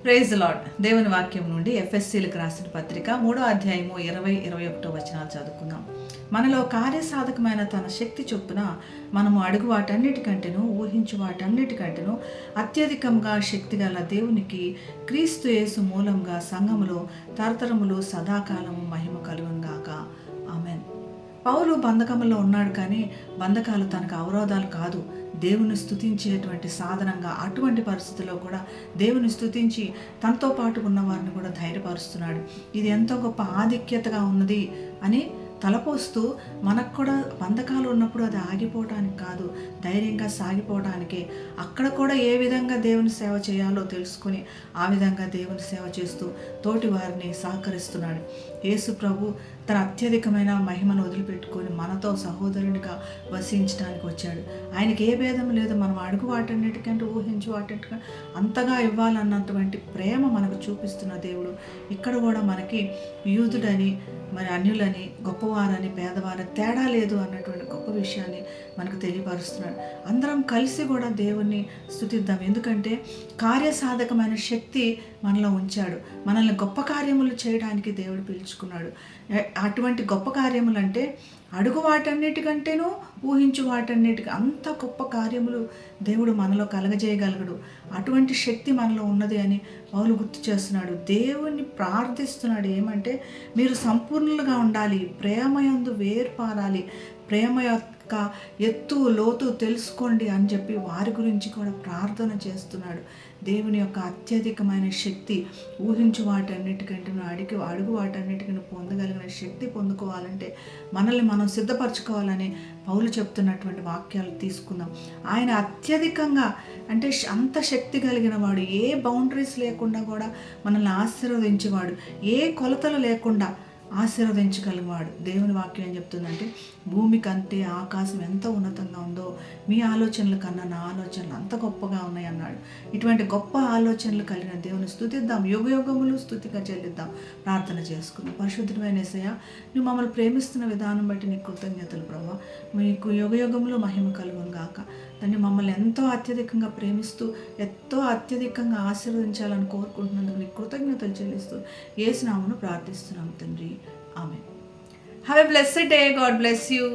Praise lord. దేవుని వాక్యం నుండి ఎఫ్ఎస్సీలకు రాసిన పత్రిక 3వ అధ్యాయము 20-21 వచనాలు చదువుకుందాం. మనలో కార్యసాధకమైన తన శక్తి చొప్పున మనము అడుగు వాటన్నిటికంటేనూ ఊహించు వాటన్నిటికంటేనూ అత్యధికంగా శక్తిగల దేవునికి క్రీస్తు యేసు మూలంగా సంఘములో తరతరములు సదాకాలము మహిమ కలుగునుగాక. ఆమెన్. పౌలు బంధకములో ఉన్నాడు, కానీ బంధకాలు తనకు అవరోధాలు కాదు, దేవుని స్తుతించేటువంటి సాధనంగా. అటువంటి పరిస్థితుల్లో కూడా దేవుని స్తుతించి తనతో పాటు ఉన్న వారిని కూడా ధైర్యపరుస్తున్నాడు. ఇది ఎంతో గొప్ప ఆధిక్యతగా ఉన్నది అని తలపోస్తూ, మనకు కూడా బంధకాలు ఉన్నప్పుడు అది ఆగిపోవటానికి కాదు, ధైర్యంగా సాగిపోవడానికే. అక్కడ కూడా ఏ విధంగా దేవుని సేవ చేయాలో తెలుసుకుని ఆ విధంగా దేవుని సేవ చేస్తూ తోటి వారిని సహకరిస్తున్నాడు. యేసు ప్రభు తన అత్యధికమైన మహిమను వదిలిపెట్టుకొని మనతో సహోదరునిగా వసించడానికి వచ్చాడు. ఆయనకి ఏ భేదం లేదు. మనం అడుగు వాటన్నిటికంటే ఊహించు వాటన్నిటికంటే అంతగా ఇవ్వాలన్నటువంటి ప్రేమ మనకు చూపిస్తున్న దేవుడు ఇక్కడ కూడా మనకి యూదుడని, మరి అన్యులని, గొప్పవారని, పేదవారని తేడా లేదు అన్నటువంటి గొప్ప విషయాన్ని మనకు తెలియపరుస్తున్నాడు. అందరం కలిసి కూడా దేవుణ్ణి స్తుతిద్దాం. ఎందుకంటే కార్యసాధకమైన శక్తి మనలో ఉంచాడు. మనల్ని గొప్ప కార్యములు చేయడానికి దేవుడు పిలుచుకున్నాడు. అటువంటి గొప్ప కార్యములు అంటే అడుగు వాటన్నిటికంటేనూ ఊహించు వాటన్నిటికి అంత గొప్ప కార్యములు దేవుడు మనలో కలగజేయగలగడు. అటువంటి శక్తి మనలో ఉన్నది అని పౌలు గుర్తు చేస్తున్నాడు. దేవుణ్ణి ప్రార్థిస్తున్నాడు. ఏమంటే మీరు సంపూర్ణులుగా ఉండాలి, ప్రేమయందు వేర్పారాలి, ప్రేమ యొక్క ఎత్తు లోతు తెలుసుకోండి అని చెప్పి వారి గురించి కూడా ప్రార్థన చేస్తున్నాడు. దేవుని యొక్క అత్యధికమైన శక్తి ఊహించు వాటన్నిటికంటే అడుగు వాటన్నిటికీ పొందగలిగిన శక్తి పొందుకోవాలంటే మనల్ని మనం సిద్ధపరచుకోవాలని పౌలు చెప్తున్నటువంటి వాక్యాలు తీసుకుందాం. ఆయన అత్యధికంగా అంటే అంత శక్తి కలిగిన వాడు, ఏ బౌండరీస్ లేకుండా కూడా మనల్ని ఆశీర్వదించేవాడు, ఏ కొలతలు లేకుండా ఆశీర్వదించగలిగేవాడు. దేవుని వాక్యం ఏం చెప్తుందంటే, భూమి కంటే ఆకాశం ఎంత ఉన్నతంగా ఉందో మీ ఆలోచనల కన్నా నా ఆలోచనలు అంత గొప్పగా ఉన్నాయి అన్నాడు. ఇటువంటి గొప్ప ఆలోచనలు కలిగిన దేవుని స్తుతిద్దాం, యుగయుగములు స్తుతిగా చెల్లిద్దాం. ప్రార్థన చేసుకుందాం. పరిశుద్ధమైన యేసయ్య, నువ్వు మమ్మల్ని ప్రేమిస్తున్న విధానం బట్టి నీకు కృతజ్ఞతలు ప్రభా. మీకు యుగయుగములు మహిమ కలుగును గాక. దాన్ని మమ్మల్ని ఎంతో అత్యధికంగా ప్రేమిస్తూ ఎంతో అత్యధికంగా ఆశీర్వదించాలని కోరుకుంటున్నందుకు నీకు కృతజ్ఞతలు చెల్లిస్తూ యేసు నామమున ప్రార్థిస్తున్నాం తండ్రి. ఆమేన్. Have a blessed day. God bless you.